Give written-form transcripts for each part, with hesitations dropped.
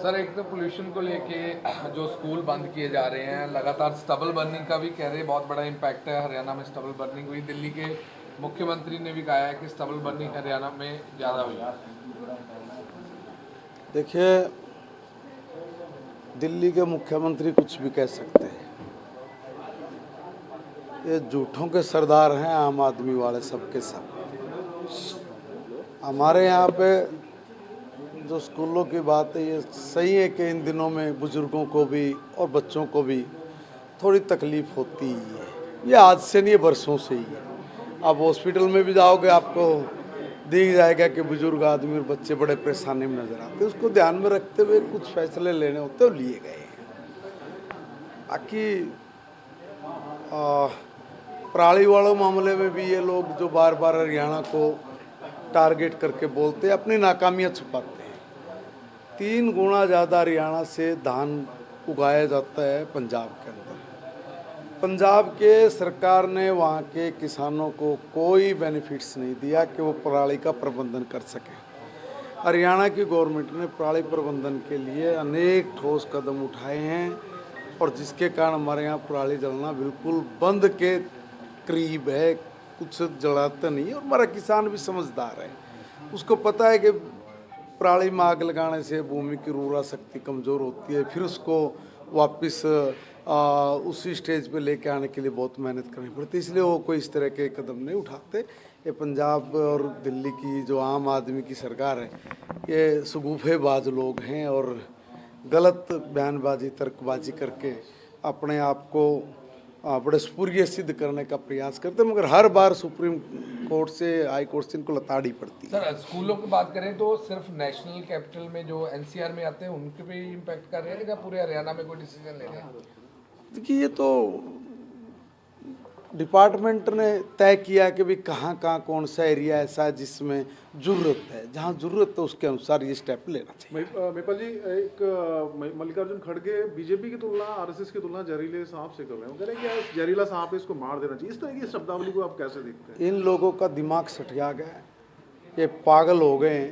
Sir एक तो pollution को लेके जो स्कूल बंद किए जा रहे हैं, लगातार स्टबल बर्निंग का भी कह रहे हैं बहुत बड़ा इम्पैक्ट है। हरियाणा में स्टबल बर्निंग हुई, दिल्ली के मुख्यमंत्री ने भी कहा है कि स्टबल बर्निंग हरियाणा में ज़्यादा हुई। देखिए, दिल्ली के मुख्यमंत्री कुछ भी कह सकते हैं, ये झूठों के सरदार हैं आम आदमी वाले सबके सब। हमारे यहाँ पे जो स्कूलों की बात है, ये सही है कि इन दिनों में बुजुर्गों को भी और बच्चों को भी थोड़ी तकलीफ होती ही है। ये आज से नहीं, बरसों से ही है। आप हॉस्पिटल में भी जाओगे, आपको दिख जाएगा कि बुजुर्ग आदमी और बच्चे बड़े परेशानी में नजर आते हैं। उसको ध्यान में रखते हुए कुछ फैसले लेने होते हैं, लिए गए हैं। बाकी पराली वालों मामले में भी ये लोग जो बार बार हरियाणा को टारगेट करके बोलते हैं, अपनी नाकामियां छुपाते हैं। 3 गुना ज़्यादा हरियाणा से धान उगाया जाता है पंजाब के अंदर। पंजाब के सरकार ने वहाँ के किसानों को कोई बेनिफिट्स नहीं दिया कि वो पराली का प्रबंधन कर सकें। हरियाणा की गवर्नमेंट ने पराली प्रबंधन के लिए अनेक ठोस कदम उठाए हैं और जिसके कारण हमारे यहाँ पराली जलना बिल्कुल बंद के करीब है। कुछ जलाते नहीं है और हमारा किसान भी समझदार है, उसको पता है कि पराली में आग लगाने से भूमि की उर्वरा शक्ति कमज़ोर होती है, फिर उसको वापस उसी स्टेज पे लेके आने के लिए बहुत मेहनत करनी पड़ती है। इसलिए वो कोई इस तरह के कदम नहीं उठाते। ये पंजाब और दिल्ली की जो आम आदमी की सरकार है, ये शगुफेबाज लोग हैं और गलत बयानबाजी तर्कबाजी करके अपने आप को बड़े स्पुर्य सिद्ध करने का प्रयास करते हैं, मगर हर बार सुप्रीम कोर्ट से, हाई कोर्ट से इनको लताड़ी पड़ती है। सर स्कूलों की बात करें तो सिर्फ नेशनल कैपिटल में जो एनसीआर में आते हैं उनके पे इम्पैक्ट कर रहे हैं या पूरे हरियाणा में कोई डिसीजन ले रहे हैं? देखिए, ये तो डिपार्टमेंट ने तय किया कि भाई कहाँ कहाँ कौन सा एरिया ऐसा है जिसमें ज़रूरत है, जहाँ ज़रूरत है उसके अनुसार ये स्टेप लेना चाहिए। महिपाल जी, एक मल्लिकार्जुन खड़गे बीजेपी की तुलना आरएसएस की तुलना जहरीले सांप से कर रहे हैं। वो कह रहे हैं कि जहरीला सांप है, इसको मार देना चाहिए। इस तरह की शब्दावली को आप कैसे देखते हैं? इन लोगों का दिमाग सठिया गया है, ये पागल हो गए हैं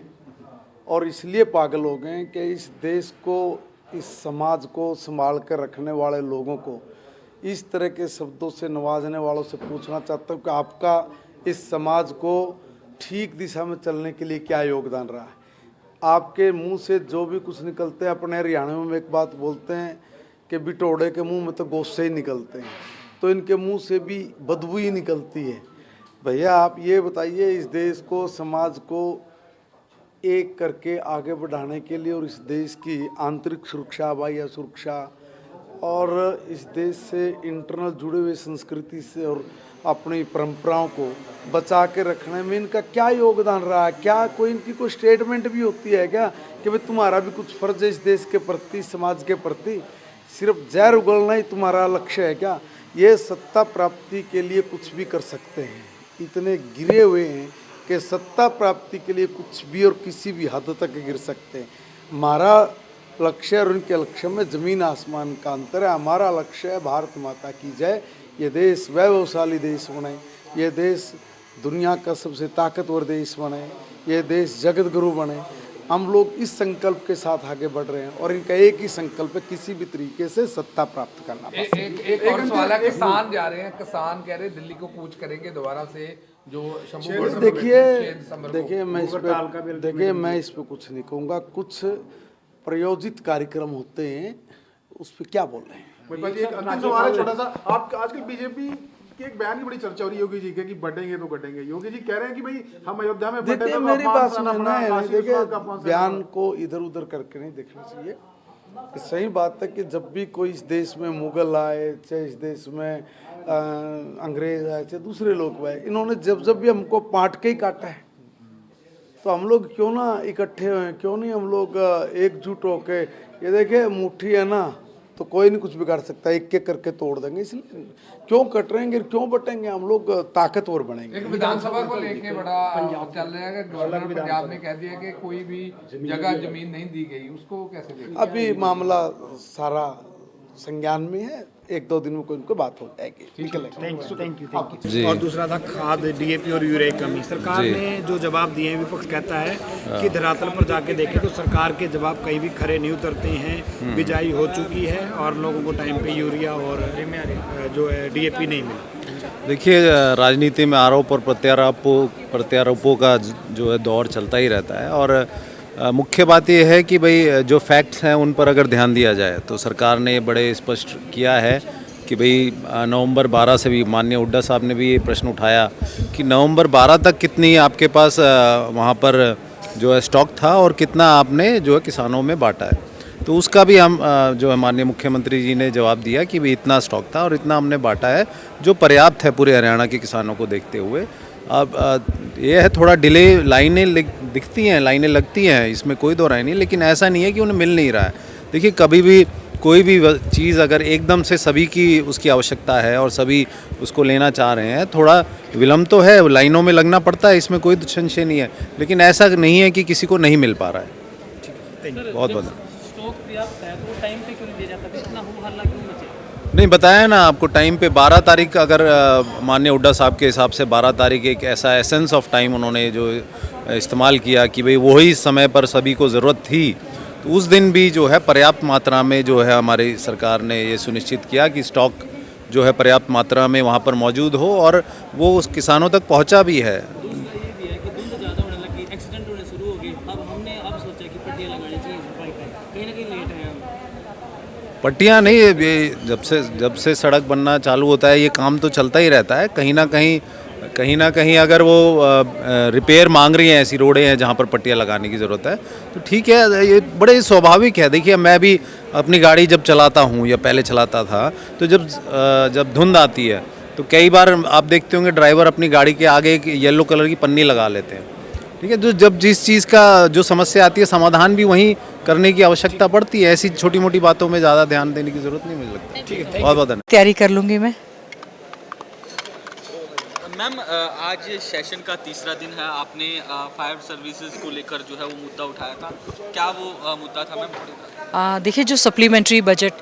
और इसलिए पागल हो गए हैं कि इस देश को, इस समाज को संभाल कर रखने वाले लोगों को इस तरह के शब्दों से नवाजने वालों से पूछना चाहता हूँ कि आपका इस समाज को ठीक दिशा में चलने के लिए क्या योगदान रहा है। आपके मुंह से जो भी कुछ निकलते हैं, अपने हरियाणा में एक बात बोलते हैं कि बिटोड़े के मुंह में तो गोसे ही निकलते हैं, तो इनके मुंह से भी बदबू ही निकलती है। भैया आप ये बताइए, इस देश को, समाज को एक करके आगे बढ़ाने के लिए और इस देश की आंतरिक सुरक्षा, हवाई सुरक्षा और इस देश से इंटरनल जुड़े हुए संस्कृति से और अपनी परंपराओं को बचा के रखने में इनका क्या योगदान रहा है? क्या कोई इनकी कोई स्टेटमेंट भी होती है क्या कि भाई तुम्हारा भी कुछ फर्ज है इस देश के प्रति, समाज के प्रति? सिर्फ जहर उगलना ही तुम्हारा लक्ष्य है क्या? ये सत्ता प्राप्ति के लिए कुछ भी कर सकते हैं, इतने गिरे हुए हैं कि सत्ता प्राप्ति के लिए कुछ भी और किसी भी हद तक गिर सकते हैं। हमारा लक्ष्य और उनके लक्ष्य में ज़मीन आसमान का अंतर है। हमारा लक्ष्य है भारत माता की जय, ये देश वैभवशाली देश बने, ये देश दुनिया का सबसे ताकतवर देश बने, ये देश जगत गुरु बने। हम लोग इस संकल्प के साथ आगे बढ़ रहे हैं और इनका एक ही संकल्प है, किसी भी तरीके से सत्ता प्राप्त करना। एक और सवाल है, किसान जा रहे हैं, किसान कह रहे हैं दिल्ली को कूच करेंगे दोबारा से, जो देखिए मैं इस पे कुछ नहीं कहूँगा। कुछ प्रयोजित कार्यक्रम होते हैं, उस पर क्या बोल रहे हैं? महिपाल जी, एक अंतिम सवाल है छोटा सा। आप आजकल बीजेपी के एक बयान की बड़ी चर्चा हो रही है योगी जी के कि बढ़ेंगे तो घटेंगे। योगी जी कह रहे हैं कि भाई हम अयोध्या में देखिए, मेरी बात सुनना है, देखिए बयान को इधर उधर करके नहीं देखना चाहिए। सही बात है कि जब भी कोई इस देश में मुगल आए, चाहे इस देश में अंग्रेज आए, चाहे दूसरे लोग आए, इन्होंने जब जब भी हमको बांट के ही काटा है, तो हम लोग क्यों ना इकट्ठे हुए, क्यों नहीं हम लोग एकजुट होके, ये देखिए मुट्ठी है ना, तो कोई नहीं कुछ बिगाड़ सकता, एक एक करके तोड़ देंगे। इसलिए क्यों कटरेंगे, क्यों बटेंगे, हम लोग ताकतवर बनेंगे। एक विधानसभा को लेके बड़ा चल रहा है कि गवर्नर पंजाब ने कह दिया कि कोई भी जगह जमीन नहीं दी गई, उसको कैसे देखते हैं? अभी मामला सारा संज्ञान में है, 1-2 दिन में कोई उनको बात हो जाएगी, निकलेगा। Thank you. और दूसरा था खाद, डीएपी और यूरिया की कमी। सरकार ने जो जवाब दिए हैं, विपक्ष कहता है कि धरातल पर जाके देखें तो सरकार के जवाब कहीं भी खरे नहीं उतरते हैं। बिजाई हो चुकी है और लोगों को टाइम पे यूरिया और जो है डीएपी नहीं मिला। देखिए, राजनीति में आरोप और प्रत्यारोपों का जो है दौर चलता ही रहता है, और मुख्य बात यह है कि भाई जो फैक्ट्स हैं उन पर अगर ध्यान दिया जाए तो सरकार ने बड़े स्पष्ट किया है कि भाई नवंबर 12 से भी, माननीय हुड्डा साहब ने भी ये प्रश्न उठाया कि नवंबर 12 तक कितनी आपके पास वहाँ पर जो है स्टॉक था और कितना आपने जो है किसानों में बांटा है। तो उसका भी हम जो है माननीय मुख्यमंत्री जी ने जवाब दिया कि भाई इतना स्टॉक था और इतना हमने बांटा है, जो पर्याप्त है पूरे हरियाणा के किसानों को देखते हुए। अब ये है थोड़ा डिले, लाइनें दिखती हैं, लाइनें लगती हैं, इसमें कोई दो राय नहीं, लेकिन ऐसा नहीं है कि उन्हें मिल नहीं रहा है। देखिए, कभी भी कोई भी चीज़ अगर एकदम से सभी की उसकी आवश्यकता है और सभी उसको लेना चाह रहे हैं, थोड़ा विलम्ब तो है, लाइनों में लगना पड़ता है, इसमें कोई संशय नहीं है, लेकिन ऐसा नहीं है कि किसी को नहीं मिल पा रहा है। बहुत बहुत स्टॉक पर्याप्त है तो टाइम पे क्यों नहीं दिया जाता? इतना हो हल्ला क्यों मचे? नहीं, बताया ना आपको, टाइम पे 12 तारीख, अगर माननीय हुड्डा साहब के हिसाब से 12 तारीख एक ऐसा एसेंस ऑफ टाइम उन्होंने जो इस्तेमाल किया कि भाई वही समय पर सभी को ज़रूरत थी, तो उस दिन भी जो है पर्याप्त मात्रा में जो है हमारी सरकार ने ये सुनिश्चित किया कि स्टॉक जो है पर्याप्त मात्रा में वहाँ पर मौजूद हो और वो उस किसानों तक पहुँचा भी है। दूसरा ये भी है कि धुंध ज़्यादा होने लगी, एक्सीडेंट होने शुरू हो गए। अब हमने सोचा कि पट्टियाँ लगानी चाहिए सफाई पर, कहीं ना कहीं लेट है हम। पट्टियाँ नहीं, ये जब से सड़क बनना चालू होता है ये काम तो चलता ही रहता है। कहीं ना कहीं अगर वो रिपेयर मांग रही हैं, ऐसी रोडें हैं जहाँ पर पट्टियाँ लगाने की ज़रूरत है, तो ठीक है, ये बड़े स्वाभाविक है। देखिए, मैं भी अपनी गाड़ी जब चलाता हूँ या पहले चलाता था, तो जब धुंध आती है तो कई बार आप देखते होंगे ड्राइवर अपनी गाड़ी के आगे एक येलो कलर की पन्नी लगा लेते हैं। ठीक है, तो जब जिस चीज़ का जो समस्या आती है, समाधान भी वहीं करने की आवश्यकता पड़ती है। ऐसी छोटी मोटी बातों में ज़्यादा ध्यान देने की ज़रूरत नहीं मुझे लगती। ठीक है, बहुत बहुत धन्यवाद। तैयारी कर लूँगी मैं। मैम, आज सेशन का तीसरा दिन है, आपने फायर सर्विसेज को लेकर जो है वो मुद्दा उठाया था, क्या वो मुद्दा था मैम? देखिए, जो सप्लीमेंट्री बजट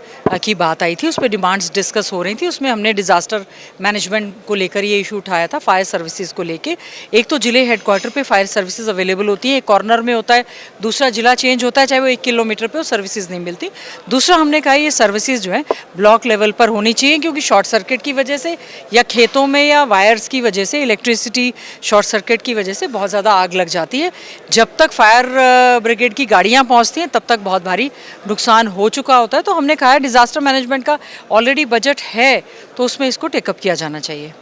की बात आई थी उस पर डिमांड्स डिस्कस हो रही थी। उसमें हमने डिज़ास्टर मैनेजमेंट को लेकर ये इशू उठाया था, फायर सर्विसेज को लेके। एक तो ज़िले हेडक्वार्टर पे फायर सर्विसेज अवेलेबल होती है, एक कॉर्नर में होता है, दूसरा ज़िला चेंज होता है, चाहे वो 1 किलोमीटर पे वो सर्विसेज नहीं मिलती। दूसरा हमने कहा ये सर्विसेज जो है ब्लॉक लेवल पर होनी चाहिए, क्योंकि शॉर्ट सर्किट की वजह से या खेतों में या वायर्स की वजह से, इलेक्ट्रिसिटी शॉर्ट सर्किट की वजह से बहुत ज़्यादा आग लग जाती है। जब तक फायर ब्रिगेड की गाड़ियाँ पहुँचती हैं तब तक बहुत भारी नुकसान हो चुका होता है। तो हमने कहा है डिज़ास्टर मैनेजमेंट का ऑलरेडी बजट है तो उसमें इसको टेकअप किया जाना चाहिए।